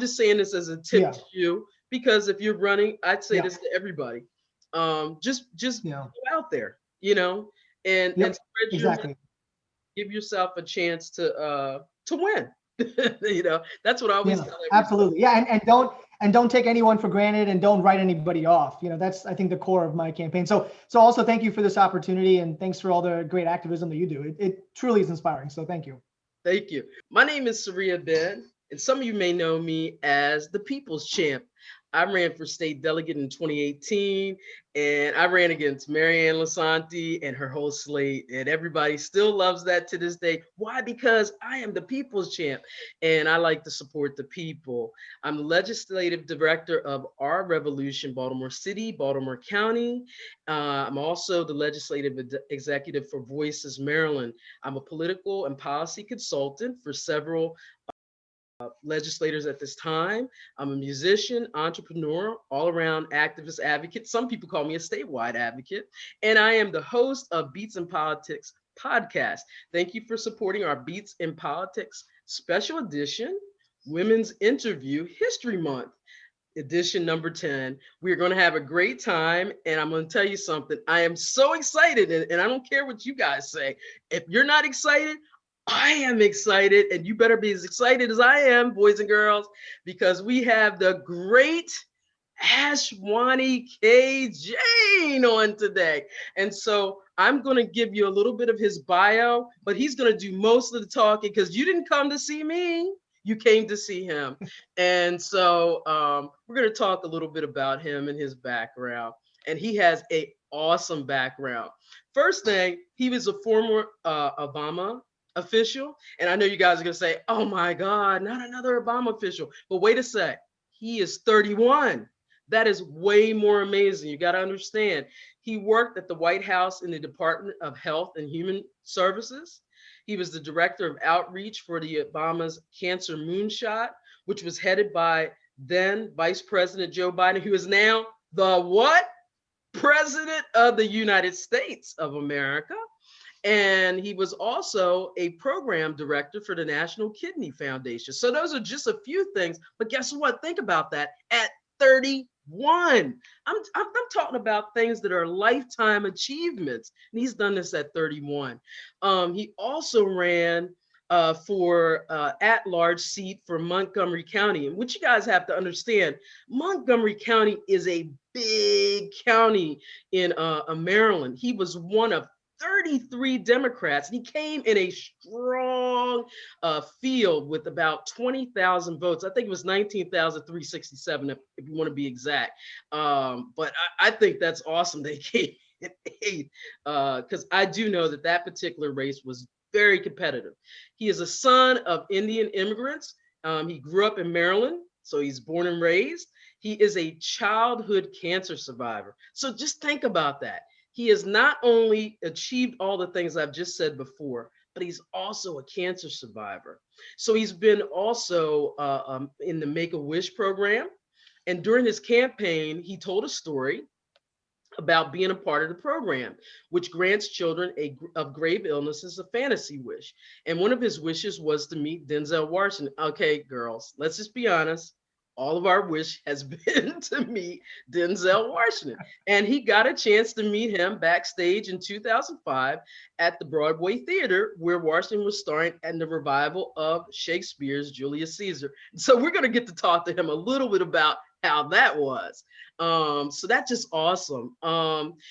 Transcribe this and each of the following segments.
just saying this as a tip Yeah. to you, because if you're running, I'd say Yeah. this to everybody. Just Yeah. go out there, and Yep. spread your message, Exactly. give yourself a chance to win. That's what I always Yeah. tell everybody. Absolutely. Yeah. And don't take anyone for granted, and don't write anybody off. That's, I think, the core of my campaign. So also thank you for this opportunity, and thanks for all the great activism that you do. It truly is inspiring. So thank you. Thank you. My name is Sarahia Benn, and some of you may know me as the People's Champ. I ran for state delegate in 2018, and I ran against Marianne Lasanti and her whole slate, and everybody still loves that to this day. Why? Because I am the People's Champ, and I like to support the people. I'm the legislative director of Our Revolution, Baltimore City, Baltimore County. I'm also the legislative executive for Voices Maryland. I'm a political and policy consultant for several legislators at this time. I'm a musician, entrepreneur, all around activist advocate. Some people call me a statewide advocate. And I am the host of Beats in Politics podcast. Thank you for supporting our Beats in Politics special edition Women's Interview History Month. Edition number 10. We're going to have a great time. And I'm going to tell you something. I am so excited. And I don't care what you guys say. If you're not excited, I am excited. And you better be as excited as I am, boys and girls, because we have the great Ashwani K. Jain on today. And so I'm going to give you a little bit of his bio, but he's going to do most of the talking because you didn't come to see me. You came to see him. And so we're going to talk a little bit about him and his background. And he has an awesome background. First thing, he was a former Obama official. And I know you guys are going to say, oh my God, not another Obama official. But wait a sec, he is 31. That is way more amazing. You got to understand. He worked at the White House in the Department of Health and Human Services. He was the director of outreach for the Obama's Cancer Moonshot, which was headed by then Vice President Joe Biden, who is now the what? President of the United States of America. And he was also a program director for the National Kidney Foundation. So those are just a few things. But guess what? Think about that. At 31, I'm talking about things that are lifetime achievements. And he's done this at 31. He also ran for at-large seat for Montgomery County. And what you guys have to understand, Montgomery County is a big county in Maryland. He was one of 33 Democrats. He came in a strong field with about 20,000 votes. I think it was 19,367, if you want to be exact. But I think that's awesome. They came in eighth because I do know that particular race was very competitive. He is a son of Indian immigrants. He grew up in Maryland, so he's born and raised. He is a childhood cancer survivor. So just think about that. He has not only achieved all the things I've just said before, but he's also a cancer survivor. So he's been also in the Make-A-Wish program. And during his campaign, he told a story about being a part of the program, which grants children of grave illnesses a fantasy wish. And one of his wishes was to meet Denzel Washington. Okay, girls, let's just be honest. All of our wish has been to meet Denzel Washington. And he got a chance to meet him backstage in 2005 at the Broadway Theater, where Washington was starring in the revival of Shakespeare's Julius Caesar. So we're going to get to talk to him a little bit about how that was. So that's just awesome.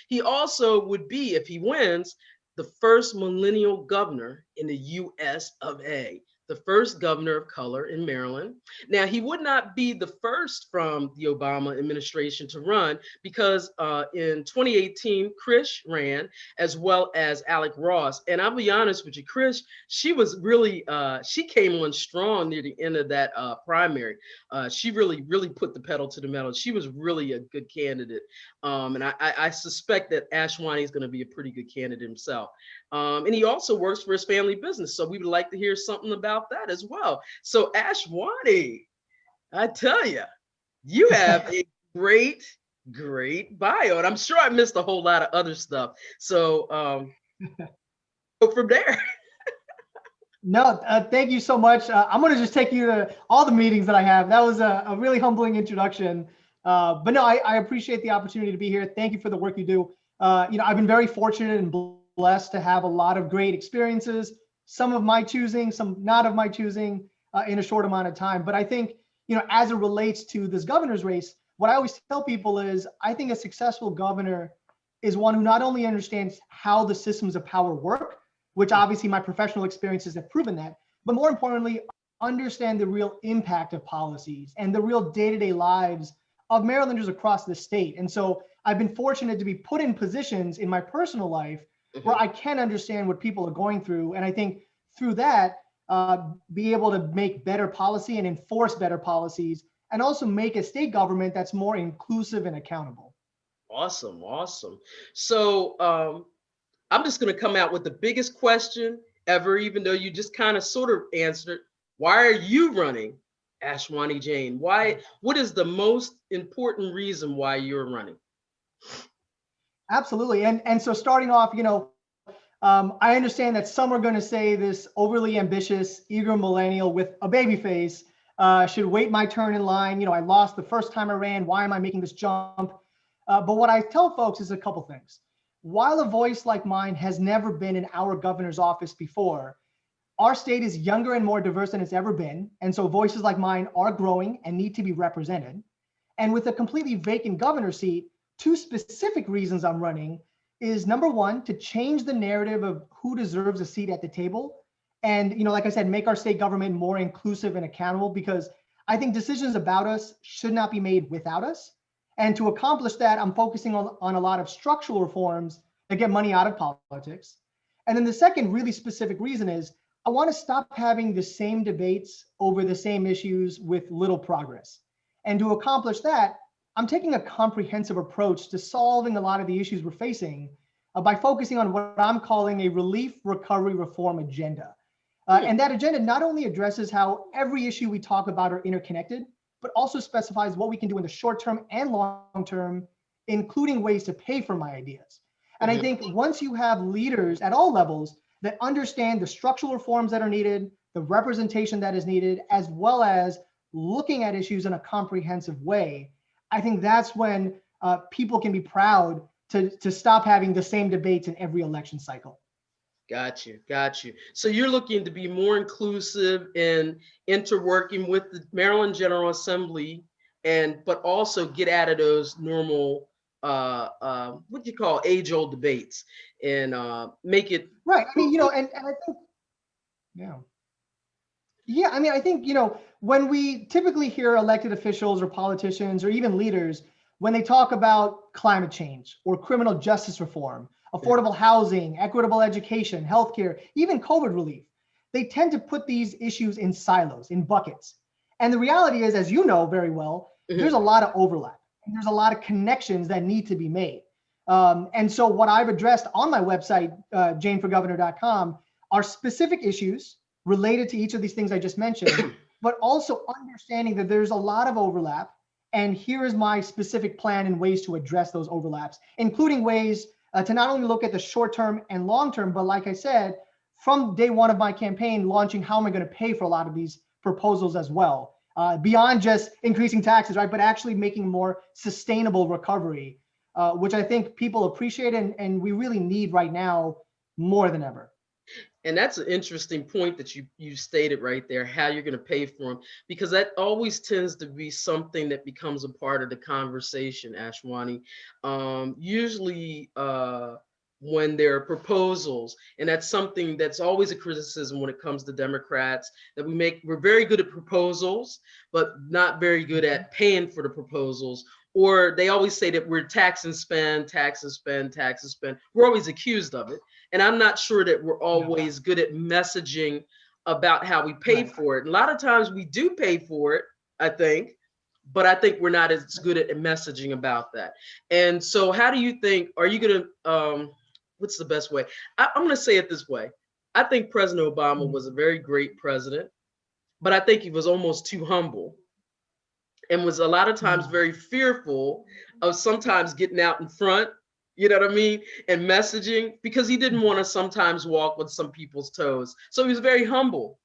He also would be, if he wins, the first millennial governor in the US of A, the first governor of color in Maryland. Now, he would not be the first from the Obama administration to run because in 2018, Krish ran as well as Alec Ross. And I'll be honest with you, Krish, she was really, she came on strong near the end of that primary. She really, really put the pedal to the metal. She was really a good candidate. And I suspect that Ashwani is going to be a pretty good candidate himself. And he also works for his family business. So we would like to hear something about that as well. So Ashwani, I tell you, you have a great, great bio. And I'm sure I missed a whole lot of other stuff. So go from there. No, thank you so much. I'm going to just take you to all the meetings that I have. That was a really humbling introduction. But no, I appreciate the opportunity to be here. Thank you for the work you do. I've been very fortunate and blessed to have a lot of great experiences, some of my choosing, some not of my choosing, in a short amount of time. But I think, as it relates to this governor's race, what I always tell people is I think a successful governor is one who not only understands how the systems of power work, which obviously my professional experiences have proven that, but more importantly, understand the real impact of policies and the real day-to-day lives of Marylanders across the state. And so I've been fortunate to be put in positions in my personal life where I can understand what people are going through. And I think through that, be able to make better policy and enforce better policies, and also make a state government that's more inclusive and accountable. Awesome, awesome. So I'm just going to come out with the biggest question ever, even though you just kind of sort of answered. Why are you running, Ashwani Jain? Why? What is the most important reason why you're running? Absolutely. And so starting off, I understand that some are going to say this overly ambitious, eager millennial with a baby face should wait my turn in line. I lost the first time I ran. Why am I making this jump? But what I tell folks is a couple things. While a voice like mine has never been in our governor's office before, our state is younger and more diverse than it's ever been. And so voices like mine are growing and need to be represented. And with a completely vacant governor seat, two specific reasons I'm running is number one, to change the narrative of who deserves a seat at the table. And, like I said, make our state government more inclusive and accountable, because I think decisions about us should not be made without us. And to accomplish that, I'm focusing on a lot of structural reforms that get money out of politics. And then the second really specific reason is I want to stop having the same debates over the same issues with little progress. And to accomplish that, I'm taking a comprehensive approach to solving a lot of the issues we're facing by focusing on what I'm calling a relief, recovery, reform agenda. And that agenda not only addresses how every issue we talk about are interconnected, but also specifies what we can do in the short term and long term, including ways to pay for my ideas. And I think once you have leaders at all levels that understand the structural reforms that are needed, the representation that is needed, as well as looking at issues in a comprehensive way, I think that's when people can be proud to stop having the same debates in every election cycle. Got you, got you. So you're looking to be more inclusive in interworking with the Maryland General Assembly, but also get out of those normal what do you call age-old debates, and make it right. I mean, and I think, yeah. I mean, I think, when we typically hear elected officials or politicians or even leaders, when they talk about climate change or criminal justice reform, affordable housing, equitable education, healthcare, even COVID relief, they tend to put these issues in silos, in buckets. And the reality is, as you know very well, there's a lot of overlap and there's a lot of connections that need to be made. And so what I've addressed on my website, jainforgovernor.com, are specific issues related to each of these things I just mentioned, but also understanding that there's a lot of overlap. And here is my specific plan and ways to address those overlaps, including ways to not only look at the short term and long term, but like I said, from day one of my campaign, launching how am I going to pay for a lot of these proposals as well, beyond just increasing taxes, right? But actually making more sustainable recovery, which I think people appreciate and we really need right now more than ever. And that's an interesting point that you stated right there, how you're going to pay for them, because that always tends to be something that becomes a part of the conversation, Ashwani. Usually when there are proposals, and that's something that's always a criticism when it comes to Democrats, that we're very good at proposals, but not very good at paying for the proposals. Or they always say that we're tax and spend, tax and spend, tax and spend. We're always accused of it. And I'm not sure that we're always good at messaging about how we pay for it. A lot of times we do pay for it, I think, but I think we're not as good at messaging about that. And so how do you think, are you going to, what's the best way? I'm going to say it this way. I think President Obama was a very great president, but I think he was almost too humble and was a lot of times very fearful of sometimes getting out in front You know what I mean? And messaging, because he didn't want to sometimes walk with some people's toes. So he was very humble.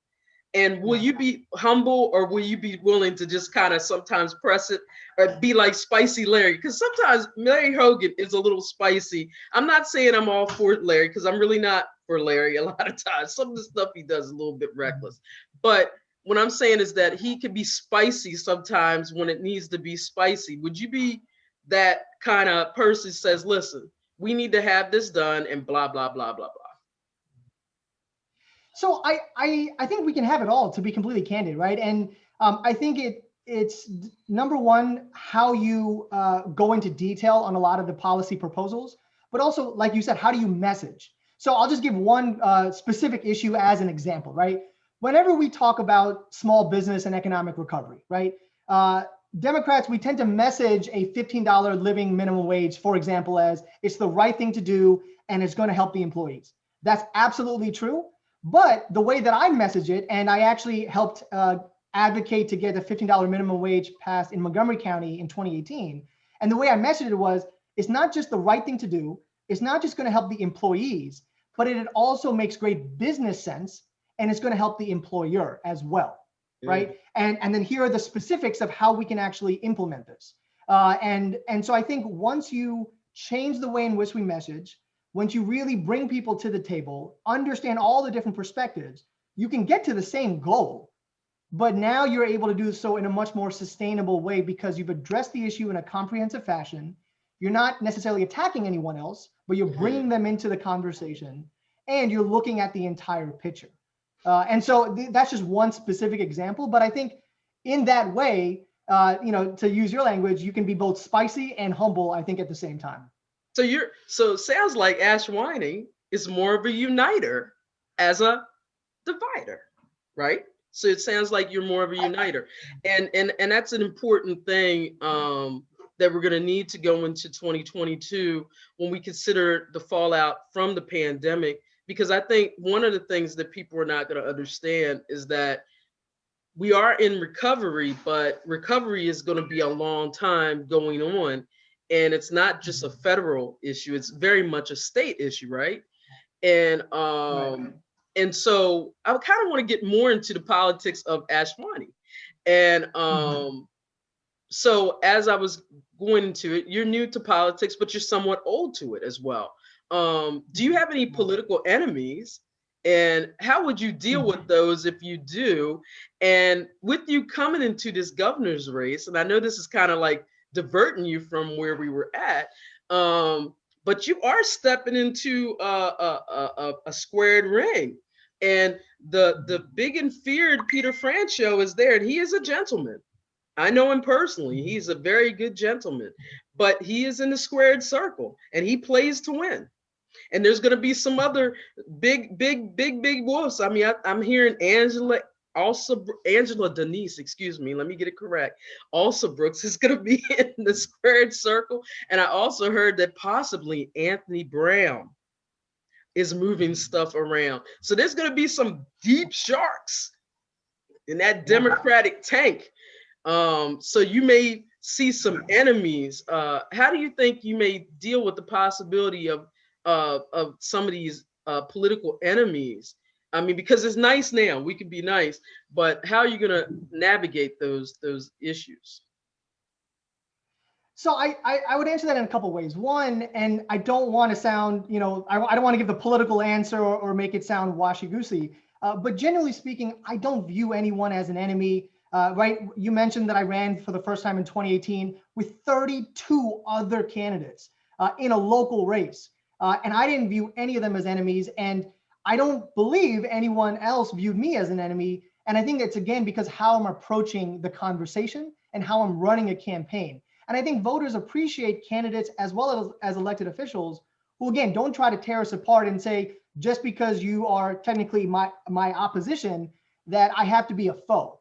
And will Yeah. you be humble, or will you be willing to just kind of sometimes press it or be like spicy Larry? Because sometimes Larry Hogan is a little spicy. I'm not saying I'm all for Larry, because I'm really not for Larry a lot of times. Some of the stuff he does is a little bit reckless. But what I'm saying is that he could be spicy sometimes when it needs to be spicy. Would you be that kind of person who says, listen, we need to have this done and blah, blah, blah, blah, blah? So I think we can have it all, to be completely candid, right? And I think it's number one, how you go into detail on a lot of the policy proposals, but also, like you said, how do you message? So I'll just give one specific issue as an example, right? Whenever we talk about small business and economic recovery, right? Democrats, we tend to message a $15 living minimum wage, for example, as it's the right thing to do and it's going to help the employees. That's absolutely true. But the way that I message it, and I actually helped advocate to get a $15 minimum wage passed in Montgomery County in 2018. And the way I messaged it was, it's not just the right thing to do. It's not just going to help the employees, but it also makes great business sense, and it's going to help the employer as well, right? And then here are the specifics of how we can actually implement this. And so I think once you change the way in which we message, once you really bring people to the table, understand all the different perspectives, you can get to the same goal, but now you're able to do so in a much more sustainable way because you've addressed the issue in a comprehensive fashion. You're not necessarily attacking anyone else, but you're bringing them into the conversation, and you're looking at the entire picture. And so that's just one specific example, but I think in that way, to use your language, you can be both spicy and humble, I think, at the same time. So sounds like Ashwani is more of a uniter as a divider, right? So it sounds like you're more of a uniter, and that's an important thing that we're going to need to go into 2022 when we consider the fallout from the pandemic. Because I think one of the things that people are not going to understand is that we are in recovery, but recovery is going to be a long time going on. And it's not just a federal issue, it's very much a state issue, right? And and so I kind of want to get more into the politics of Ashwani. And so as I was going into it, you're new to politics, but you're somewhat old to it as well. Do you have any political enemies? And how would you deal with those if you do? And with you coming into this governor's race, and I know this is kind of like diverting you from where we were at, but you are stepping into a squared ring. And the big and feared Peter Franchot is there, and he is a gentleman. I know him personally. He's a very good gentleman, but he is in the squared circle, and he plays to win. And there's going to be some other big wolves. I mean, I'm hearing Angela Denise, excuse me, let me get it correct. Also, Brooks is going to be in the squared circle. And I also heard that possibly Anthony Brown is moving stuff around. So there's going to be some deep sharks in that Democratic tank. So you may see some enemies. How do you think you may deal with the possibility of some of these political enemies? I mean, because it's nice now, we can be nice, but how are you going to navigate those issues? So I would answer that in a couple of ways. One, and I don't want to sound, I don't want to give the political answer or make it sound washy-goosey, but generally speaking, I don't view anyone as an enemy. Right? You mentioned that I ran for the first time in 2018 with 32 other candidates in a local race. And I didn't view any of them as enemies. And I don't believe anyone else viewed me as an enemy. And I think it's, again, because how I'm approaching the conversation and how I'm running a campaign. And I think voters appreciate candidates as well as elected officials who, again, don't try to tear us apart and say, just because you are technically my opposition, that I have to be a foe.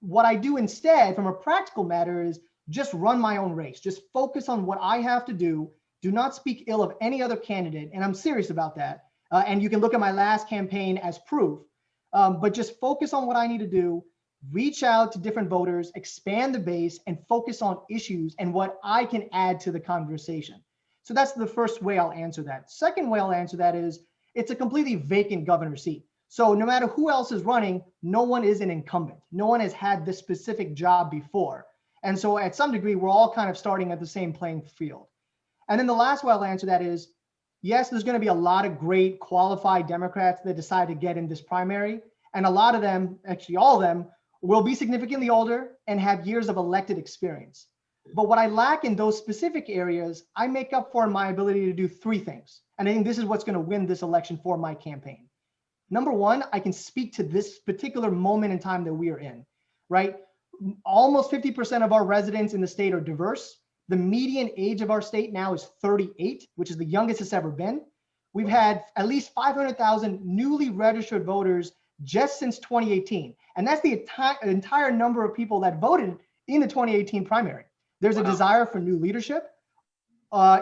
What I do instead from a practical matter is just run my own race, just focus on what I have to do. Do not speak ill of any other candidate. And I'm serious about that. And you can look at my last campaign as proof, but just focus on what I need to do, reach out to different voters, expand the base, and focus on issues and what I can add to the conversation. So that's the first way I'll answer that. Second way I'll answer that is it's a completely vacant governor seat. So no matter who else is running, no one is an incumbent. No one has had this specific job before. And so at some degree, we're all kind of starting at the same playing field. And then the last way I'll answer that is, yes, there's going to be a lot of great qualified Democrats that decide to get in this primary. And a lot of them, actually all of them, will be significantly older and have years of elected experience. But what I lack in those specific areas, I make up for in my ability to do three things. And I think this is what's going to win this election for my campaign. Number one, I can speak to this particular moment in time that we are in, right? Almost 50% of our residents in the state are diverse. The median age of our state now is 38, which is the youngest it's ever been. We've had at least 500,000 newly registered voters just since 2018. And that's the entire number of people that voted in the 2018 primary. There's a desire for new leadership.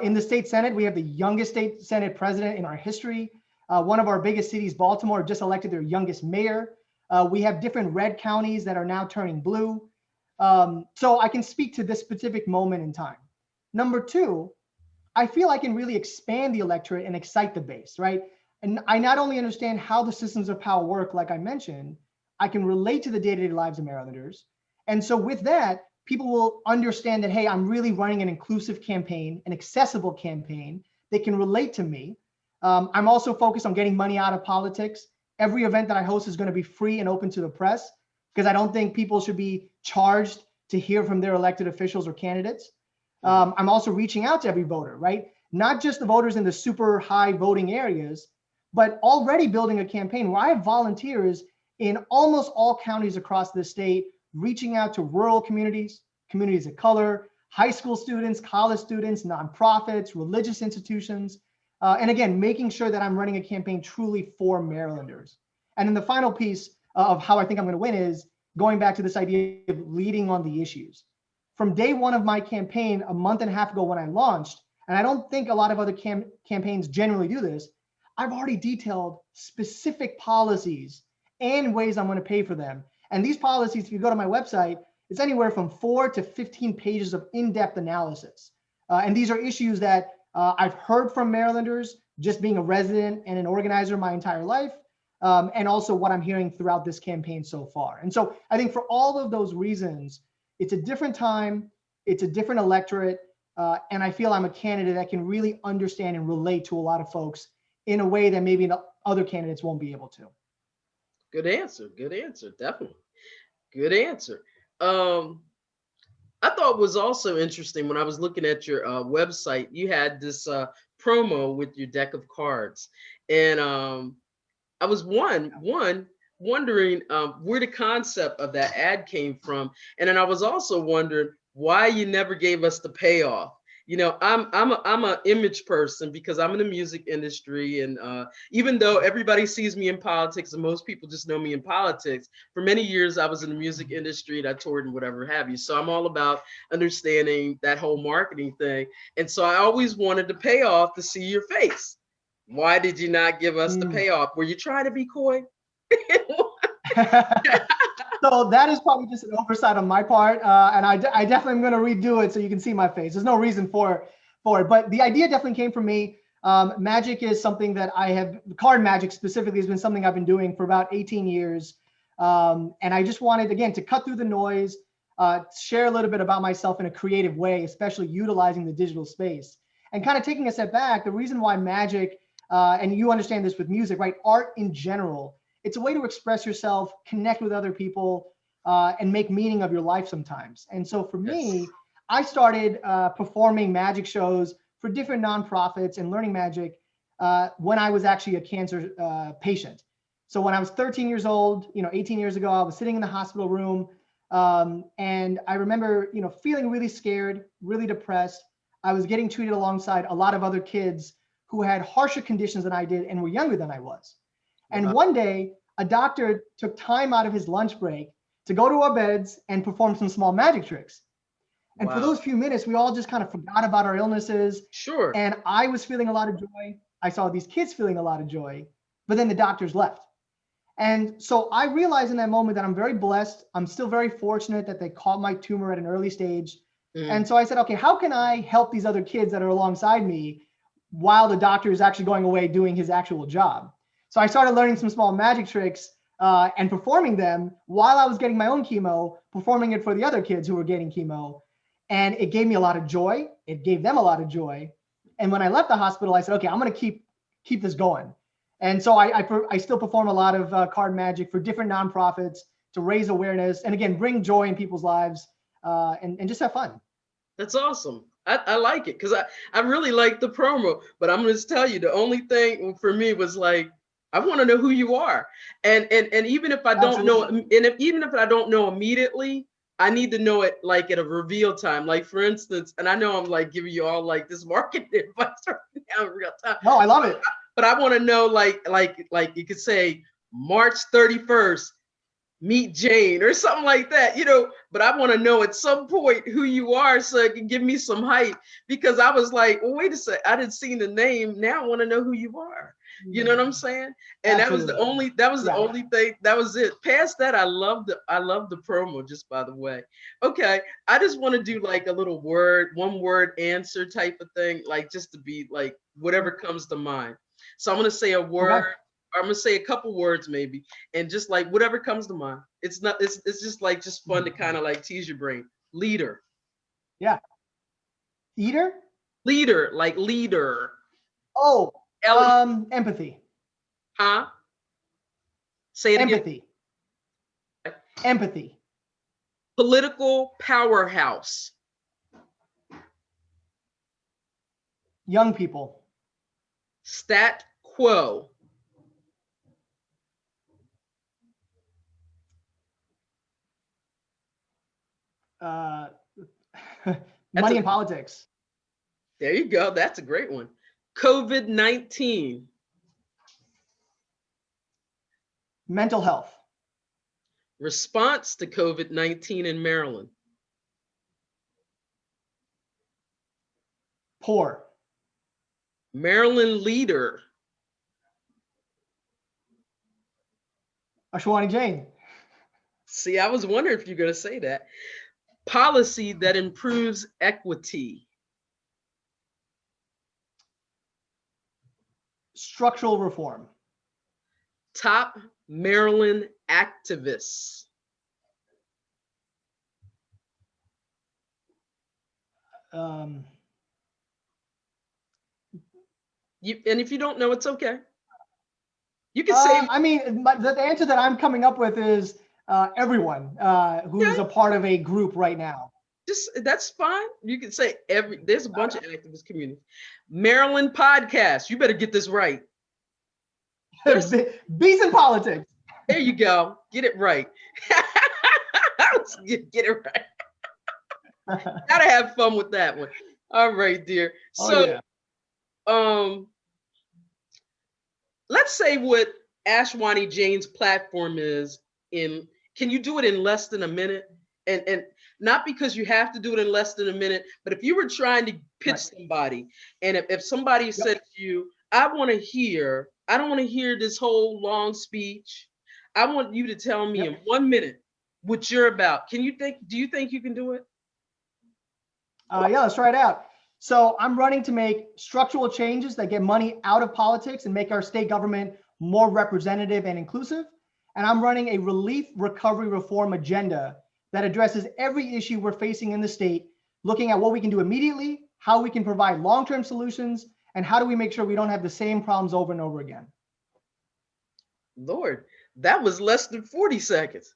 In the state Senate, we have the youngest state Senate president in our history. One of our biggest cities, Baltimore, just elected their youngest mayor. We have different red counties that are now turning blue. So I can speak to this specific moment in time. Number two, I feel I can really expand the electorate and excite the base, right? And I not only understand how the systems of power work, like I mentioned, I can relate to the day-to-day lives of Marylanders. And so with that, people will understand that, hey, I'm really running an inclusive campaign, an accessible campaign. They can relate to me. I'm also focused on getting money out of politics. Every event that I host is going to be free and open to the press, because I don't think people should be charged to hear from their elected officials or candidates. I'm also reaching out to every voter, right? Not just the voters in the super high voting areas, but already building a campaign where I have volunteers in almost all counties across the state, reaching out to rural communities, communities of color, high school students, college students, nonprofits, religious institutions. And again, making sure that I'm running a campaign truly for Marylanders. And then the final piece of how I think I'm going to win is going back to this idea of leading on the issues. From day one of my campaign, a month and a half ago when I launched, and I don't think a lot of other campaigns generally do this, I've already detailed specific policies and ways I'm going to pay for them. And these policies, if you go to my website, it's anywhere from 4 to 15 pages of in-depth analysis. And these are issues that I've heard from Marylanders, just being a resident and an organizer my entire life, and also what I'm hearing throughout this campaign so far. And so I think for all of those reasons, it's a different time, it's a different electorate, and I feel I'm a candidate that can really understand and relate to a lot of folks in a way that maybe the other candidates won't be able to. Good answer. Good answer. Definitely. Good answer. I thought was also interesting when I was looking at your website, you had this promo with your deck of cards. And I was wondering where the concept of that ad came from. And then I was also wondering why you never gave us the payoff. You know, I'm an image person because I'm in the music industry, and even though everybody sees me in politics and most people just know me in politics, for many years I was in the music industry and I toured and whatever have you. So I'm all about understanding that whole marketing thing. And so I always wanted the payoff to see your face. Why did you not give us the payoff? Were you trying to be coy? So that is probably just an oversight on my part, and I definitely am going to redo it so you can see my face. There's no reason for it, but the idea definitely came from me. Magic is something that card magic specifically has been something I've been doing for about 18 years, and I just wanted, again, to cut through the noise, share a little bit about myself in a creative way, especially utilizing the digital space. And kind of taking a step back, the reason why magic, and you understand this with music, right? Art in general, it's a way to express yourself, connect with other people, and make meaning of your life sometimes. And so for me, I started performing magic shows for different nonprofits and learning magic when I was actually a cancer patient. So when I was 13 years old, 18 years ago, I was sitting in the hospital room, and I remember, feeling really scared, really depressed. I was getting treated alongside a lot of other kids who had harsher conditions than I did and were younger than I was. And one day, a doctor took time out of his lunch break to go to our beds and perform some small magic tricks. And for those few minutes, we all just kind of forgot about our illnesses. Sure. And I was feeling a lot of joy. I saw these kids feeling a lot of joy, but then the doctors left. And so I realized in that moment that I'm very blessed. I'm still very fortunate that they caught my tumor at an early stage. And so I said, okay, how can I help these other kids that are alongside me while the doctor is actually going away doing his actual job? So I started learning some small magic tricks and performing them while I was getting my own chemo, performing it for the other kids who were getting chemo. And it gave me a lot of joy. It gave them a lot of joy. And when I left the hospital, I said, okay, I'm going to keep this going. And so I still perform a lot of card magic for different nonprofits to raise awareness and, again, bring joy in people's lives and just have fun. That's awesome. I like it because I really like the promo, but I'm going to tell you, the only thing for me was like, I want to know who you are. And even if I don't know, and even if I don't know immediately, I need to know it like at a reveal time. Like, for instance, and I know I'm like giving you all like this marketing advice right now in real time. No, I love it. But I want to know like you could say March 31st, meet Jain or something like that, but I want to know at some point who you are so it can give me some hype, because I was like, well, wait a sec, I didn't see the name. Now I want to know who you are. You know what I'm saying? And Absolutely. that was the only thing. That was it. Past that, I love the promo, just by the way. Okay. I just want to do like a little one word answer type of thing, like just to be like whatever comes to mind. So I'm going to say a word. Okay. I'm going to say a couple words maybe, and just like whatever comes to mind. It's just fun to kind of like tease your brain. Leader. Yeah. Eater? Leader, like leader. Oh, empathy. Huh? Say it empathy. Again. Empathy. Political powerhouse. Young people. Stat quo. Money in politics. There you go. That's a great one. COVID-19. Mental health. Response to COVID-19 in Maryland. Poor. Maryland leader. Ashwani Jain. See, I was wondering if you're going to say that. Policy that improves equity. Structural reform. Top Maryland activists. And if you don't know, it's okay. You can say. I mean, the answer that I'm coming up with is everyone who's a part of a group right now. That's fine. You can say there's a bunch of activist community. Maryland podcast. You better get this right. Bees in politics. There you go. Get it right. Get it right. Gotta have fun with that one. All right, dear. So, let's say what Ashwani Jain's platform is in. Can you do it in less than a minute? And not because you have to do it in less than a minute, but if you were trying to pitch somebody, and if somebody said to you, I don't want to hear this whole long speech. I want you to tell me in 1 minute what you're about. Do you think you can do it? Yeah, let's try it out. So I'm running to make structural changes that get money out of politics and make our state government more representative and inclusive. And I'm running a relief, recovery, reform agenda that addresses every issue we're facing in the state, looking at what we can do immediately, how we can provide long-term solutions, and how do we make sure we don't have the same problems over and over again. Lord, that was less than 40 seconds.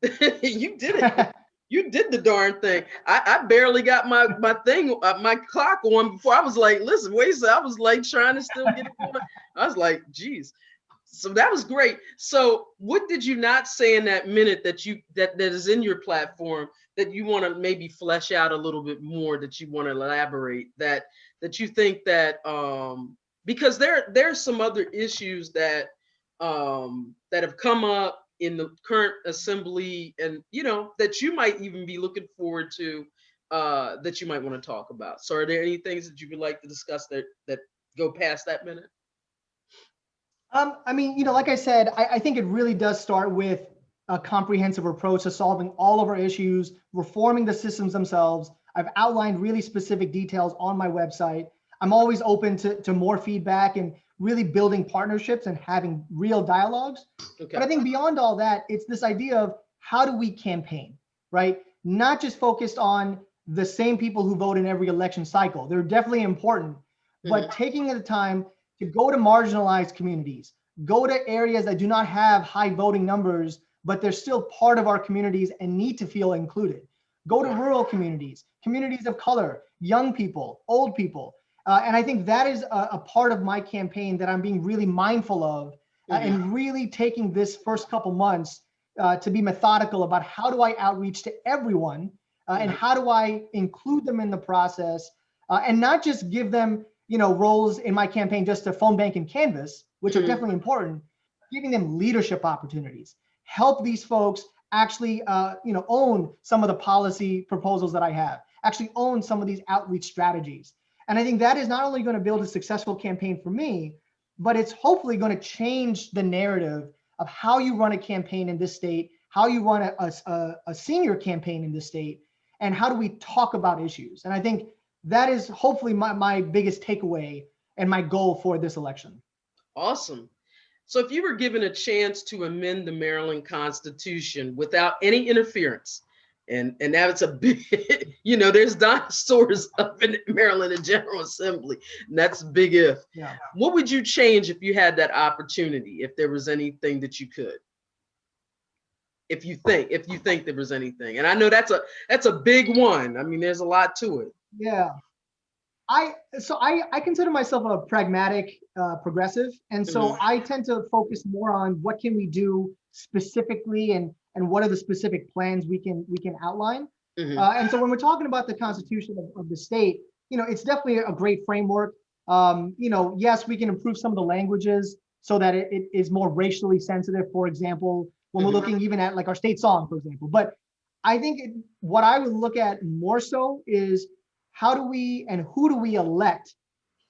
You did it. You did the darn thing. I barely got my clock on before I was like, listen, wait a second. I was like trying to still get it going. I was like, geez. So that was great. So what did you not say in that minute that is in your platform that you want to maybe flesh out a little bit more, that you want to elaborate, that you think that because there's some other issues that have come up in the current assembly, and that you might even be looking forward to, that you might want to talk about. So are there any things that you would like to discuss that go past that minute? I mean, like I said, I think it really does start with a comprehensive approach to solving all of our issues, reforming the systems themselves, I've outlined really specific details on my website. I'm always open to more feedback and really building partnerships and having real dialogues. Okay. But I think beyond all that, it's this idea of how do we campaign, right? Not just focused on the same people who vote in every election cycle. They're definitely important, but taking the time to go to marginalized communities, go to areas that do not have high voting numbers, but they're still part of our communities and need to feel included. Go to rural communities, communities of color, young people, old people. And I think that is a part of my campaign that I'm being really mindful of and really taking this first couple months to be methodical about how do I outreach to everyone and how do I include them in the process and not just give them, roles in my campaign just to phone bank and canvas, which are definitely important, giving them leadership opportunities, help these folks actually, own some of the policy proposals that I have, actually own some of these outreach strategies. And I think that is not only going to build a successful campaign for me, but it's hopefully going to change the narrative of how you run a campaign in this state, how you run a senior campaign in this state, and how do we talk about issues. And I think that is hopefully my biggest takeaway and my goal for this election. Awesome. So if you were given a chance to amend the Maryland Constitution without any interference, and now it's a big, there's dinosaurs up in Maryland in General Assembly, and that's a big if. Yeah. What would you change if you had that opportunity, if there was anything that you could? If you think there was anything. And I know that's a big one. I mean, there's a lot to it. Yeah. I consider myself a pragmatic progressive. And so I tend to focus more on what can we do specifically and what are the specific plans we can outline. And so when we're talking about the Constitution of the state, it's definitely a great framework. Yes, we can improve some of the languages so that it is more racially sensitive, for example, when we're looking even at like our state song, for example. But I think what I would look at more so is how do we and who do we elect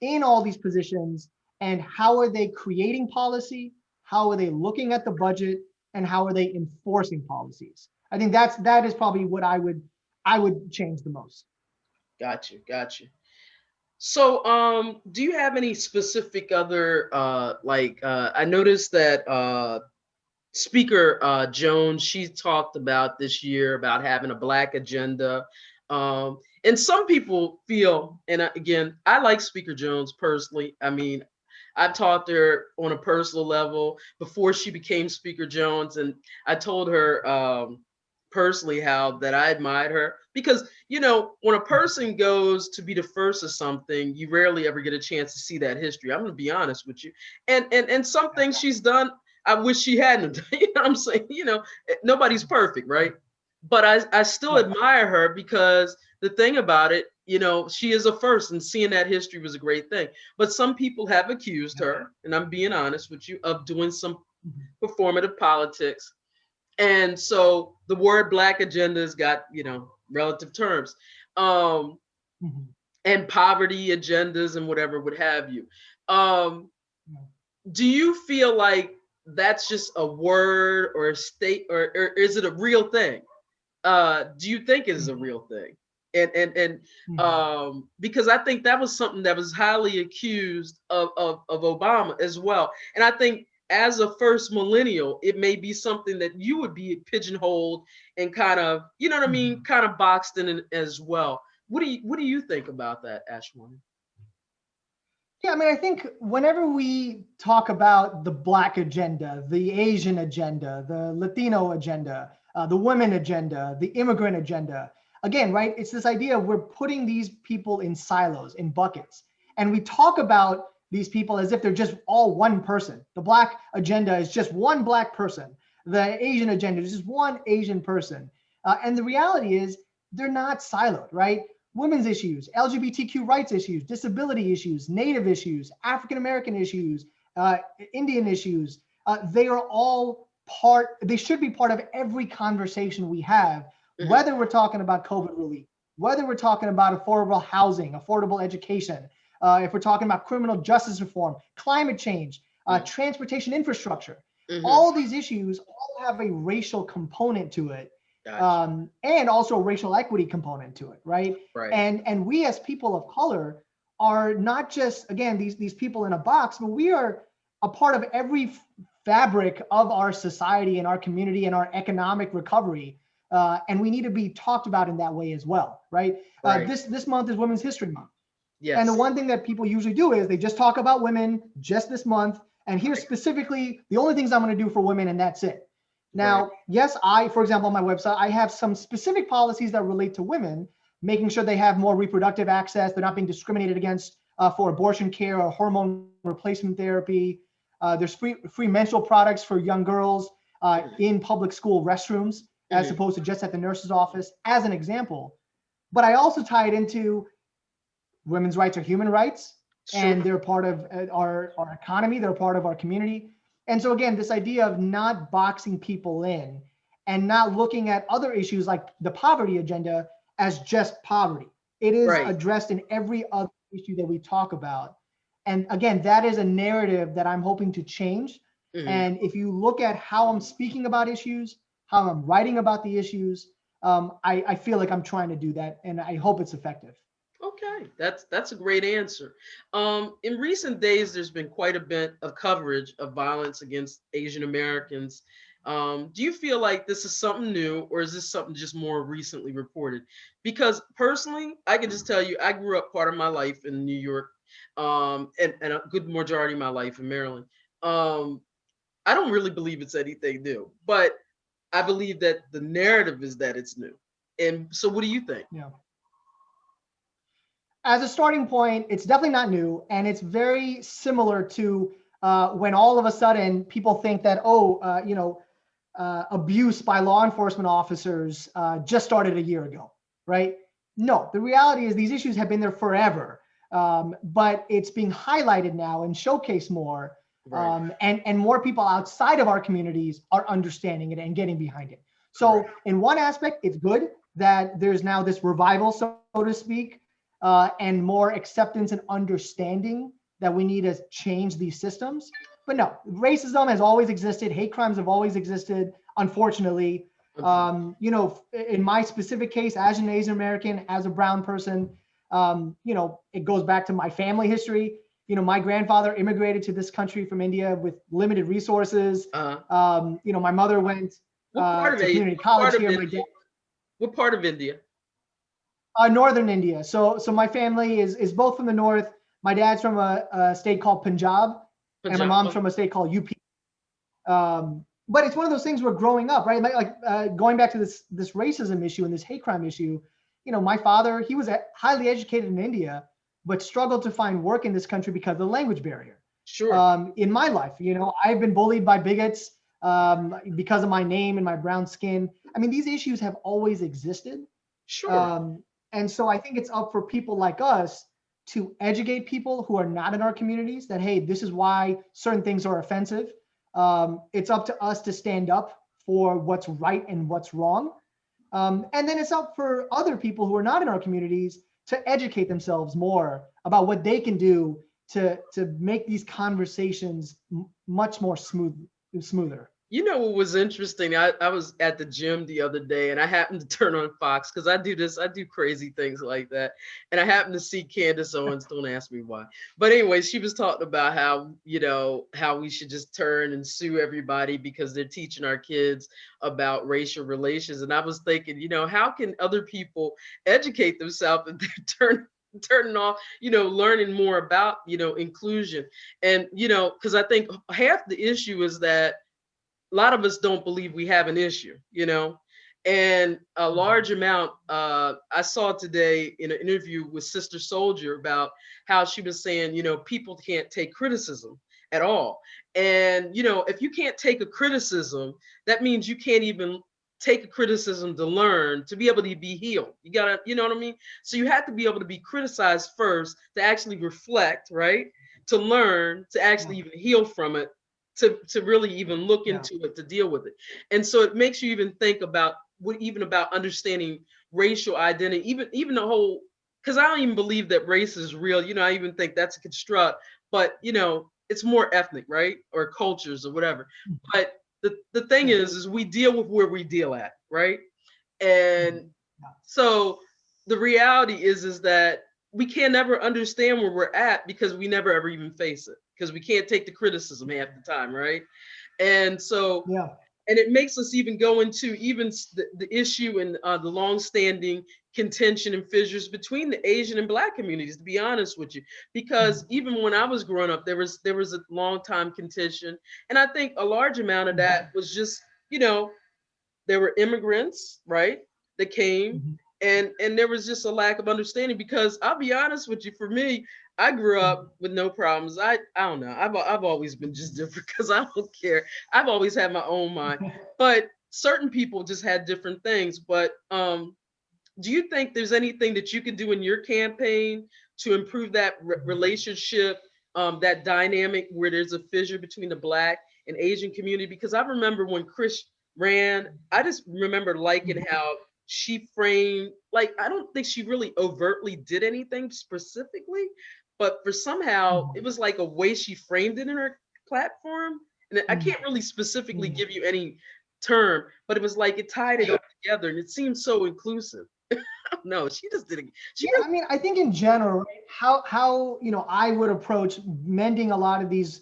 in all these positions, and how are they creating policy? How are they looking at the budget? And how are they enforcing policies? I think that is probably what I would change the most. Got you. So, do you have any specific other I noticed that Speaker Jones, she talked about this year about having a Black agenda. And some people feel, and again, I like Speaker Jones personally. I mean, I've talked to her on a personal level before she became Speaker Jones, and I told her personally how that I admired her because, when a person goes to be the first of something, you rarely ever get a chance to see that history. I'm going to be honest with you. And some things she's done, I wish she hadn't. You know what I'm saying? Nobody's perfect, right? But I still admire her because the thing about it, she is a first, and seeing that history was a great thing. But some people have accused her, and I'm being honest with you, of doing some performative politics. And so the word Black agenda has got, relative terms, and poverty agendas and whatever would have you. Do you feel like that's just a word or a state, or is it a real thing? Do you think it is a real thing? And because I think that was something that was highly accused of Obama as well. And I think as a first millennial, it may be something that you would be pigeonholed and kind of, kind of boxed in as well. What do you think about that, Ashwani? Yeah, I mean, I think whenever we talk about the Black agenda, the Asian agenda, the Latino agenda, the women agenda, the immigrant agenda, again, right, it's this idea of we're putting these people in silos, in buckets. And we talk about these people as if they're just all one person. The Black agenda is just one Black person. The Asian agenda is just one Asian person. And the reality is they're not siloed, right? Women's issues, LGBTQ rights issues, disability issues, Native issues, African-American issues, Indian issues, they are all they should be part of every conversation we have, whether we're talking about COVID relief, whether we're talking about affordable housing, affordable education, if we're talking about criminal justice reform, climate change, transportation infrastructure. All these issues all have a racial component to it. Gotcha. and also a racial equity component to it, right? Right. And we as people of color are not just, again, these people in a box, but we are a part of every fabric of our society and our community and our economic recovery. And we need to be talked about in that way as well, right? Right. This month is Women's History Month. And the Yes. one thing that people usually do is they just talk about women just this month. And here's Right. specifically the only things I'm going to do for women, and that's it. Right. Now, yes, for example, on my website, I have some specific policies that relate to women, making sure they have more reproductive access, they're not being discriminated against for abortion care or hormone replacement therapy. There's free menstrual products for young girls in public school restrooms, as Mhm. opposed to just at the nurse's office, as an example. But I also tie it into women's rights are human rights, Sure. and they're part of our economy, they're part of our community. And so again, this idea of not boxing people in and not looking at other issues like the poverty agenda as just poverty. It is Right. addressed in every other issue that we talk about. And again, that is a narrative that I'm hoping to change. Mhm. And if you look at how I'm speaking about issues, how I'm writing about the issues, I feel like I'm trying to do that, and I hope it's effective. Okay, that's a great answer. In recent days, there's been quite a bit of coverage of violence against Asian Americans. Do you feel like this is something new, or is this something just more recently reported? Because personally, I can just tell you, I grew up part of my life in New York, and a good majority of my life in Maryland. Um, I don't really believe it's anything new, but I believe that the narrative is that it's new. And so, what do you think? Yeah. As a starting point, it's definitely not new, and it's very similar to when all of a sudden people think that, abuse by law enforcement officers just started a year ago, right? No, the reality is these issues have been there forever, but it's being highlighted now and showcased more, Right. and more people outside of our communities are understanding it and getting behind it. So, Correct. in one aspect, it's good that there's now this revival, so to speak, and more acceptance and understanding that we need to change these systems. But no, racism has always existed. Hate crimes have always existed, unfortunately. In my specific case, as an Asian American, as a brown person, it goes back to my family history. My grandfather immigrated to this country from India with limited resources. Uh, My mother went what part of to community What college part of here. My India? dad, What part of India? northern India. So my family is both from the north. My dad's from a state called Punjab, and my Punjab. mom's from a state called UP. But it's one of those things where growing up, right? Like going back to this racism issue and this hate crime issue. My father, he was highly educated in India, but struggled to find work in this country because of the language barrier. Sure. In my life, I've been bullied by bigots because of my name and my brown skin. I mean, these issues have always existed. Sure. And so I think it's up for people like us to educate people who are not in our communities that, hey, this is why certain things are offensive. It's up to us to stand up for what's right and what's wrong. And then it's up for other people who are not in our communities to educate themselves more about what they can do to make these conversations much more smoother. You know what was interesting? I was at the gym the other day and I happened to turn on Fox because I do crazy things like that. And I happened to see Candace Owens, don't ask me why. But anyway, she was talking about how we should just turn and sue everybody because they're teaching our kids about racial relations. And I was thinking, how can other people educate themselves if they're turning off, learning more about, inclusion. And, because I think half the issue is that a lot of us don't believe we have an issue, and a large amount. I saw today in an interview with Sister Soldier about how she was saying, people can't take criticism at all. And, if you can't take a criticism, that means you can't even take a criticism to learn, to be able to be healed. You gotta, you know what I mean? So you have to be able to be criticized first to actually reflect, right? To learn, to Yeah. actually even heal from it, to really even look Yeah. into it, to deal with it. And so it makes you even think about what, even about understanding racial identity, even the whole, because I don't even believe that race is real. I even think that's a construct, but it's more ethnic, right? Or cultures or whatever. But the thing Yeah. is we deal with where we deal at, right? And so the reality is that we can never understand where we're at because we never ever even face it, because we can't take the criticism half the time, right? And so, Yeah. and it makes us even go into even the issue and the long-standing contention and fissures between the Asian and Black communities, to be honest with you, because even when I was growing up, there was a long time contention, and I think a large amount of that was just, you know, there were immigrants, right, that came, and there was just a lack of understanding, because I'll be honest with you, for me, I grew up with no problems. I don't know. I've always been just different because I don't care. I've always had my own mind. But certain people just had different things. But do you think there's anything that you could do in your campaign to improve that relationship, that dynamic where there's a fissure between the Black and Asian community? Because I remember when Chris ran, I just remember liking how she framed, like, I don't think she really overtly did anything specifically, but for somehow it was like a way she framed it in her platform. And I can't really specifically give you any term, but it was like it tied it all together and it seemed so inclusive. No, she just didn't. She I mean, I think in general, right, how I would approach mending a lot of these,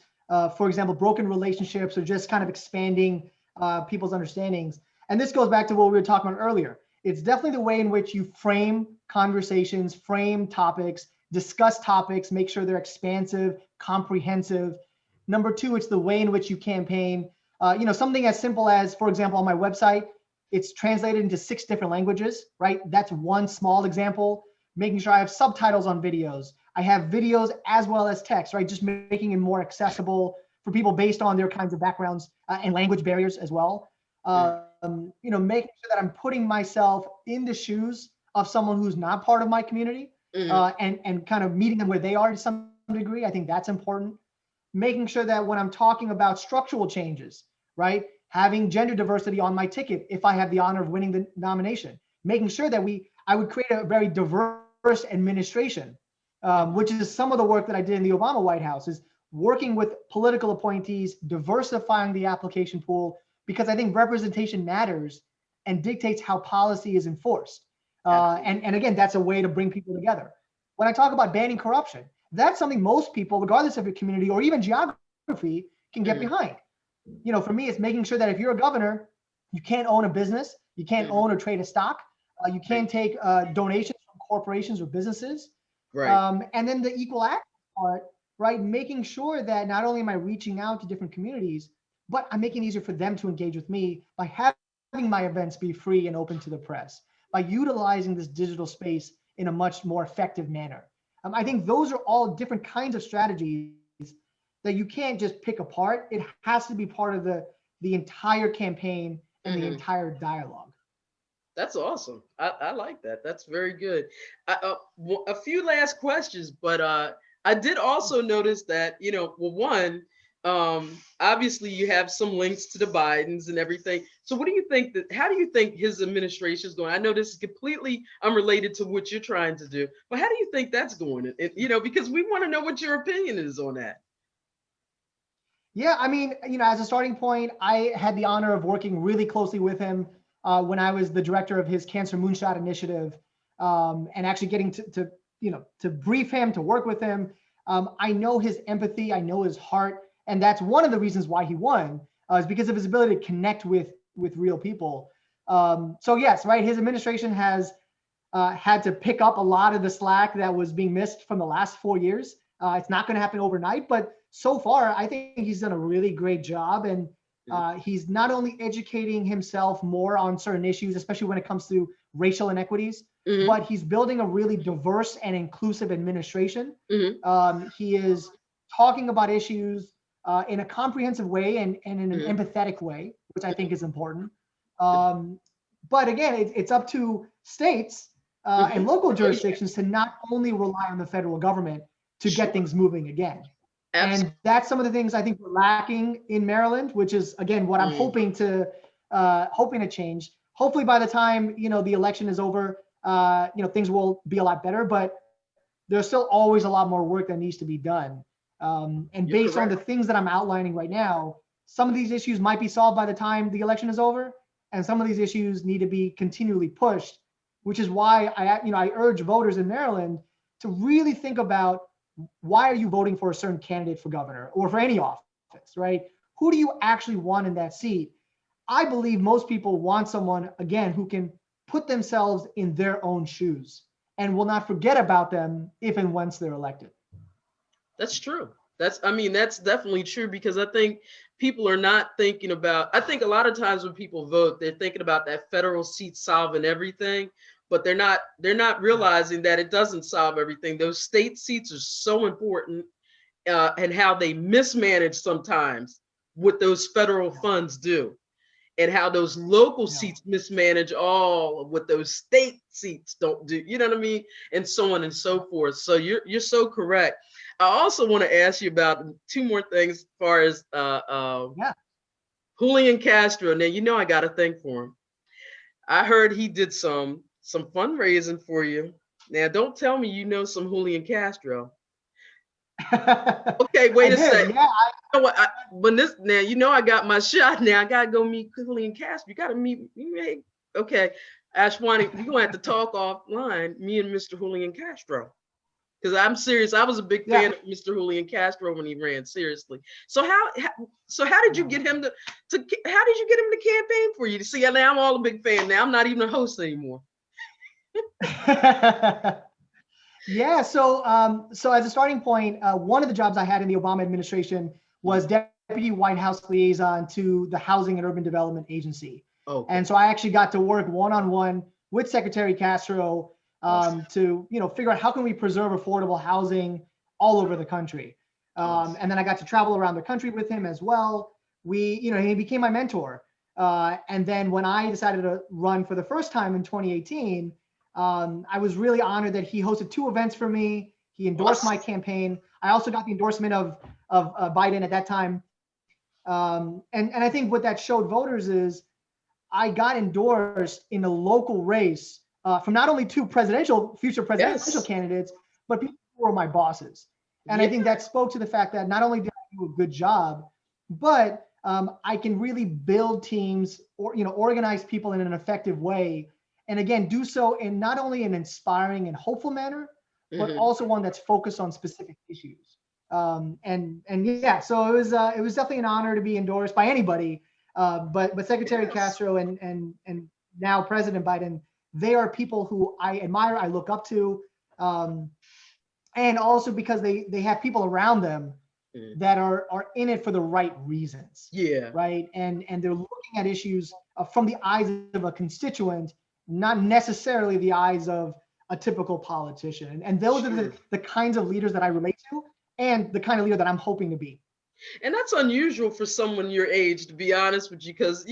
for example, broken relationships, or just kind of expanding people's understandings. And this goes back to what we were talking about earlier. It's definitely the way in which you frame conversations, frame topics, discuss topics, make sure they're expansive, comprehensive. Number two, it's the way in which you campaign. Something as simple as, for example, on my website, it's translated into 6 different languages, right? That's one small example. Making sure I have subtitles on videos. I have videos as well as text, right? Just making it more accessible for people based on their kinds of backgrounds and language barriers as well. Making sure that I'm putting myself in the shoes of someone who's not part of my community, and kind of meeting them where they are to some degree. I think that's important. Making sure that when I'm talking about structural changes, right, having gender diversity on my ticket if I have the honor of winning the nomination, making sure that I would create a very diverse administration, which is some of the work that I did in the Obama White House, is working with political appointees, diversifying the application pool, because I think representation matters and dictates how policy is enforced. And again, that's a way to bring people together. When I talk about banning corruption, that's something most people, regardless of your community or even geography, can get behind. For me, it's making sure that if you're a governor, you can't own a business, you can't own or trade a stock, you can't take donations from corporations or businesses. right. And then the equal access part, right? Making sure that not only am I reaching out to different communities, but I'm making it easier for them to engage with me by having my events be free and open to the press, by utilizing this digital space in a much more effective manner. I think those are all different kinds of strategies that you can't just pick apart. It has to be part of the entire campaign and the entire dialogue. That's awesome. I like that. That's very good. A few last questions, but I did also notice that, well, one, obviously you have some links to the Bidens and everything. So how do you think his administration is going? I know this is completely unrelated to what you're trying to do, but how do you think that's going? Because we want to know what your opinion is on that. Yeah, I mean, as a starting point, I had the honor of working really closely with him when I was the director of his Cancer Moonshot Initiative, and actually getting to brief him, to work with him. I know his empathy, I know his heart, and that's one of the reasons why he won, is because of his ability to connect with real people. So yes, right, his administration has had to pick up a lot of the slack that was being missed from the last 4 years. It's not going to happen overnight, but so far, I think he's done a really great job. And he's not only educating himself more on certain issues, especially when it comes to racial inequities, but he's building a really diverse and inclusive administration. He is talking about issues in a comprehensive way and in an empathetic way, which I think is important. But again, it's up to states and local jurisdictions to not only rely on the federal government to get things moving again. Absolutely. And that's some of the things I think we're lacking in Maryland, which is, again, what I'm hoping to change. Hopefully by the time, the election is over, things will be a lot better, but there's still always a lot more work that needs to be done. And based on the things that I'm outlining right now, some of these issues might be solved by the time the election is over. and some of these issues need to be continually pushed, which is why I urge voters in Maryland to really think about, why are you voting for a certain candidate for governor or for any office, right? Who do you actually want in that seat? I believe most people want someone, again, who can put themselves in their own shoes and will not forget about them if and once they're elected. That's true. That's definitely true, because I think people are not thinking about, I think a lot of times when people vote, they're thinking about that federal seat solving everything, but they're not realizing that it doesn't solve everything. Those state seats are so important, and how they mismanage sometimes what those federal funds do, and how those local seats mismanage all of what those state seats don't do. You know what I mean? And so on and so forth. So you're so correct. I also want to ask you about two more things as far as Julian Castro. Now, you know, I got a thing for him. I heard he did some fundraising for you. Now, don't tell me you know some Julian Castro. Okay, wait a second. Yeah, when this now, you know, I got my shot. Now I gotta go meet Julian Castro. You gotta meet me. Okay, Ashwani, we're gonna have to talk offline, me and Mr. Julian Castro. Because I'm serious. I was a big fan of Mr. Julian Castro when he ran, seriously. So how did you get him to how did you get him to campaign for you? To see, now I'm all a big fan. Now I'm not even a host anymore. Yeah, so as a starting point, one of the jobs I had in the Obama administration was Deputy White House Liaison to the Housing and Urban Development Agency. Okay. And so I actually got to work one-on-one with Secretary Castro to figure out how can we preserve affordable housing all over the country. And then I got to travel around the country with him as well. He became my mentor. And then when I decided to run for the first time in 2018, I was really honored that he hosted 2 events for me. He endorsed my campaign. I also got the endorsement of Biden at that time. And I think what that showed voters is I got endorsed in a local race from not only 2 future presidential candidates, but people who were my bosses. And I think that spoke to the fact that not only did I do a good job, but I can really build teams or organize people in an effective way. And again, do so in not only an inspiring and hopeful manner, but also one that's focused on specific issues. So it was definitely an honor to be endorsed by anybody. But Secretary Castro and now President Biden, they are people who I admire, I look up to, and also because they have people around them that are in it for the right reasons. Yeah. Right. And they're looking at issues from the eyes of a constituent, not necessarily the eyes of a typical politician. And those are the kinds of leaders that I relate to, and the kind of leader that I'm hoping to be. And that's unusual for someone your age, to be honest with you, because,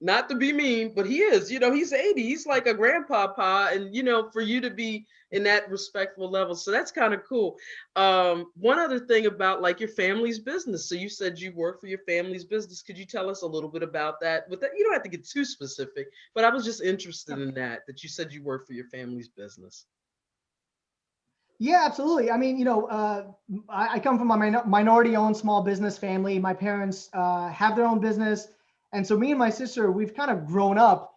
not to be mean, but he is, he's 80, he's like a grandpapa, and, for you to be in that respectful level. So that's kind of cool. One other thing about like your family's business. So you said you work for your family's business. Could you tell us a little bit about that? With that, you don't have to get too specific, but I was just interested in that you said you work for your family's business. Yeah, absolutely. I mean, I come from a minority-owned small business family. My parents have their own business. And so me and my sister, we've kind of grown up,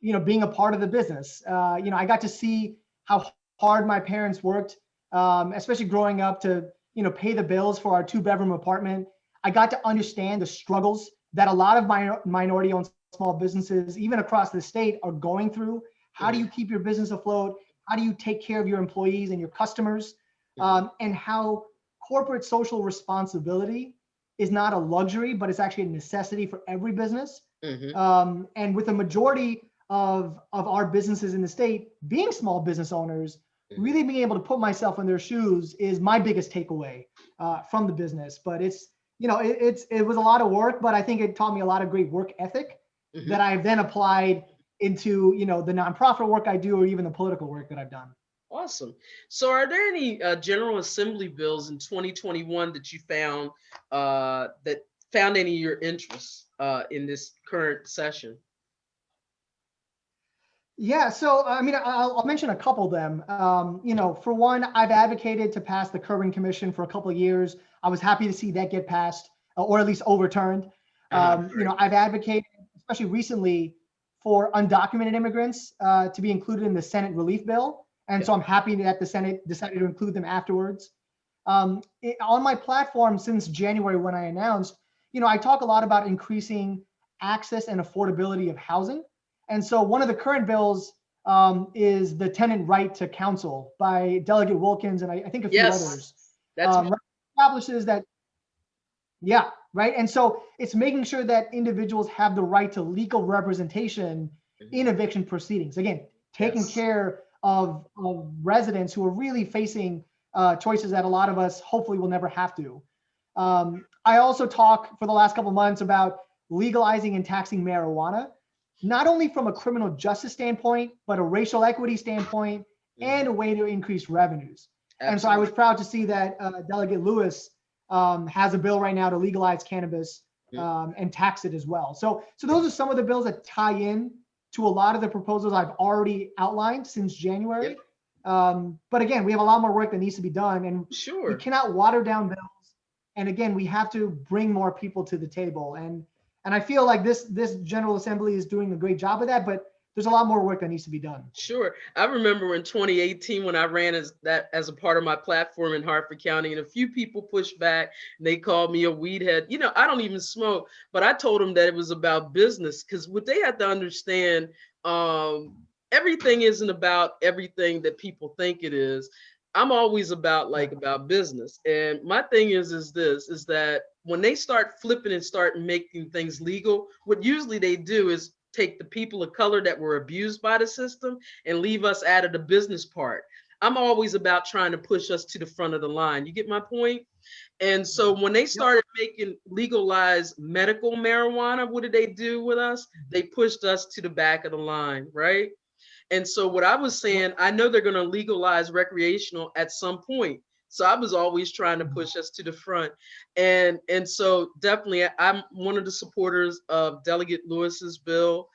being a part of the business. I got to see how hard my parents worked, especially growing up to, pay the bills for our 2-bedroom apartment. I got to understand the struggles that a lot of minority-owned small businesses, even across the state, are going through. How do you keep your business afloat? How do you take care of your employees and your customers? And how corporate social responsibility is not a luxury, but it's actually a necessity for every business. And with the majority of our businesses in the state being small business owners, really being able to put myself in their shoes is my biggest takeaway from the business. But it was a lot of work, but I think it taught me a lot of great work ethic that I've then applied into, the nonprofit work I do, or even the political work that I've done. Awesome. So are there any General Assembly bills in 2021 that you found that found any of your interests in this current session? Yeah, so I mean, I'll mention a couple of them. For one, I've advocated to pass the Curran Commission for a couple of years. I was happy to see that get passed, or at least overturned. I've advocated, especially recently, for undocumented immigrants to be included in the Senate relief bill. And so I'm happy that the Senate decided to include them afterwards. On my platform since January, when I announced, I talk a lot about increasing access and affordability of housing. And so one of the current bills is the Tenant Right to Counsel by Delegate Wilkins and I think a few others. That's establishes that, yeah, right. And so it's making sure that individuals have the right to legal representation in eviction proceedings. Again, taking care of residents who are really facing choices that a lot of us hopefully will never have to. I also talk for the last couple of months about legalizing and taxing marijuana, not only from a criminal justice standpoint, but a racial equity standpoint and a way to increase revenues. Absolutely. And so I was proud to see that Delegate Lewis has a bill right now to legalize cannabis and tax it as well. So those are some of the bills that tie in to a lot of the proposals I've already outlined since January. But again, we have a lot more work that needs to be done, and we cannot water down bills. And again, we have to bring more people to the table. And I feel like this General Assembly is doing a great job of that, but there's a lot more work that needs to be done. Sure. I remember in 2018 when I ran as a part of my platform in Hartford County, and a few people pushed back. And they called me a weed head. I don't even smoke, but I told them that it was about business, because what they have to understand, everything isn't about everything that people think it is. I'm always about business. And my thing is that when they start flipping and start making things legal, what usually they do is take the people of color that were abused by the system and leave us out of the business part. I'm always about trying to push us to the front of the line. You get my point? And so when they started making legalized medical marijuana, what did they do with us? They pushed us to the back of the line, right? And so what I was saying, I know they're going to legalize recreational at some point. So I was always trying to push us to the front. And so definitely I'm one of the supporters of Delegate Lewis's bill.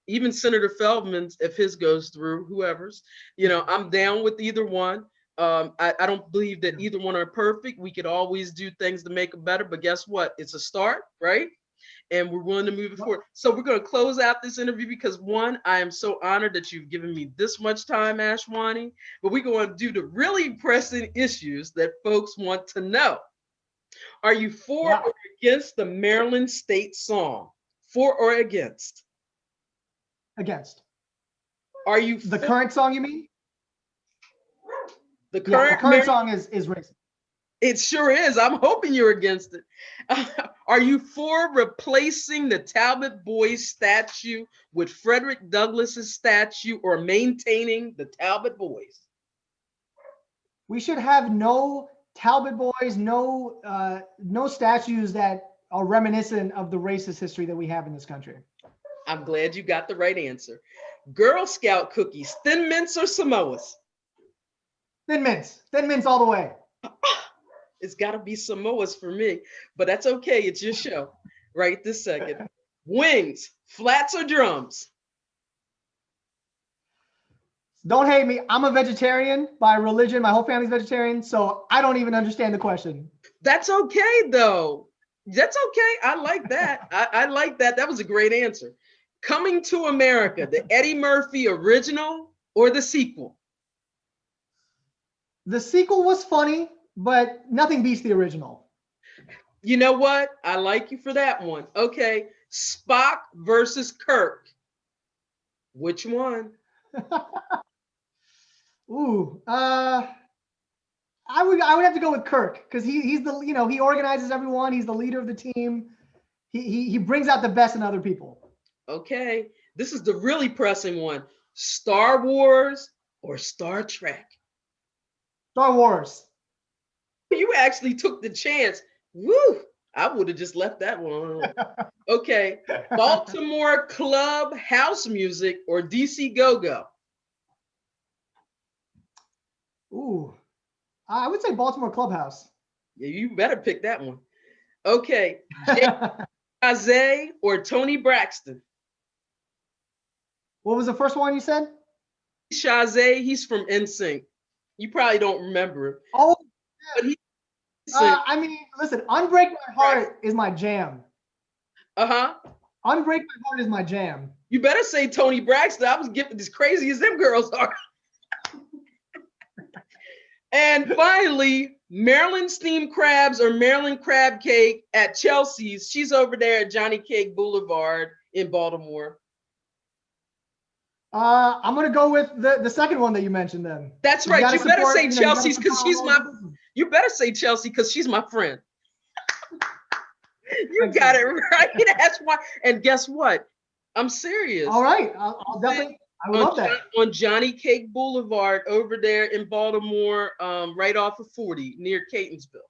Even Senator Feldman's, if his goes through, whoever's, I'm down with either one. I don't believe that either one are perfect. We could always do things to make it better, but guess what? It's a start, right? And we're willing to move it forward. So we're going to close out this interview because, one, I am so honored that you've given me this much time, Ashwani, but we're going to do the really pressing issues that folks want to know. Are you for or against the Maryland state song? For or against? Against. Are you the current song, you mean? The current song is racist. It sure is. I'm hoping you're against it. Are you for replacing the Talbot Boys statue with Frederick Douglass's statue, or maintaining the Talbot Boys? We should have no Talbot Boys, no statues that are reminiscent of the racist history that we have in this country. I'm glad you got the right answer. Girl Scout cookies, Thin Mints or Samoas? Thin Mints all the way. It's got to be Samoas for me, but that's okay. It's your show right this second. Wings, flats or drums? Don't hate me. I'm a vegetarian by religion. My whole family's vegetarian, so I don't even understand the question. That's okay, though. That's okay. I like that. I like that. That was a great answer. Coming to America, the Eddie Murphy original or the sequel? The sequel was funny, but nothing beats the original. You know what? I like you for that one. Okay. Spock versus Kirk. Which one? Ooh, I would have to go with Kirk, because he's the, he organizes everyone. He's the leader of the team. He brings out the best in other people. Okay. This is the really pressing one. Star Wars or Star Trek? Star Wars. You actually took the chance. Woo! I would have just left that one alone. Okay. Baltimore club house music or DC go-go? Ooh, I would say Baltimore Clubhouse. Yeah, you better pick that one. Okay. Jay or Tony Braxton? What was the first one you said? Shazay, he's from NSYNC. You probably don't remember him. Oh, but he. I mean, listen, Unbreak My Heart is my jam. Uh-huh. Unbreak My Heart is my jam. You better say Tony Braxton. I was gifted as crazy as them girls are. And finally, Maryland steamed crabs or Maryland crab cake at Chelsea's. She's over there at Johnny Cake Boulevard in Baltimore. I'm gonna go with the second one that you mentioned then. That's right. You better say Chelsea's because she's my. business. You better say Chelsea because she's my friend. You got it right. That's why. And guess what? I'm serious. All right. I'll definitely. I would love that. On Johnny Cake Boulevard over there in Baltimore, right off of 40 near Catonsville.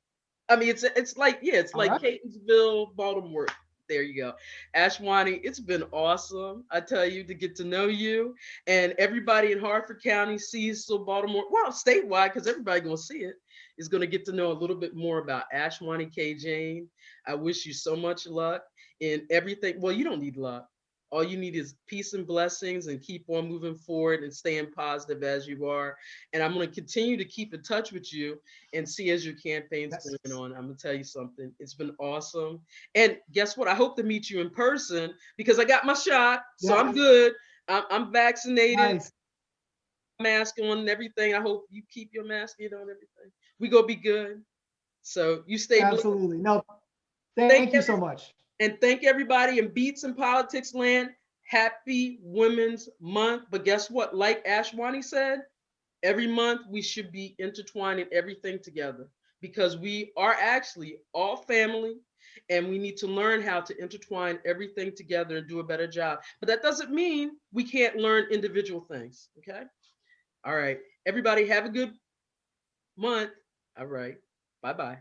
I mean, it's like, yeah, it's like right. Catonsville, Baltimore. There you go. Ashwani, it's been awesome. I tell you, to get to know you, and everybody in Harford County, Cecil, Baltimore, well, statewide, because everybody gonna see it, is gonna get to know a little bit more about Ashwani K. Jain. I wish you so much luck in everything. Well, you don't need luck. All you need is peace and blessings, and keep on moving forward and staying positive as you are. And I'm going to continue to keep in touch with you and see as your campaign's going on. I'm going to tell you something. It's been awesome. And guess what? I hope to meet you in person because I got my shot. So I'm good. I'm vaccinated. Nice. Mask on and everything. I hope you keep your mask on and everything. We going to be good. So you stay Absolutely. No, thank you so much. And thank everybody in Beats and Politics Land. Happy Women's Month. But guess what? Like Ashwani said, every month we should be intertwining everything together because we are actually all family and we need to learn how to intertwine everything together and do a better job. But that doesn't mean we can't learn individual things. Okay. All right. Everybody have a good month. All right. Bye-bye.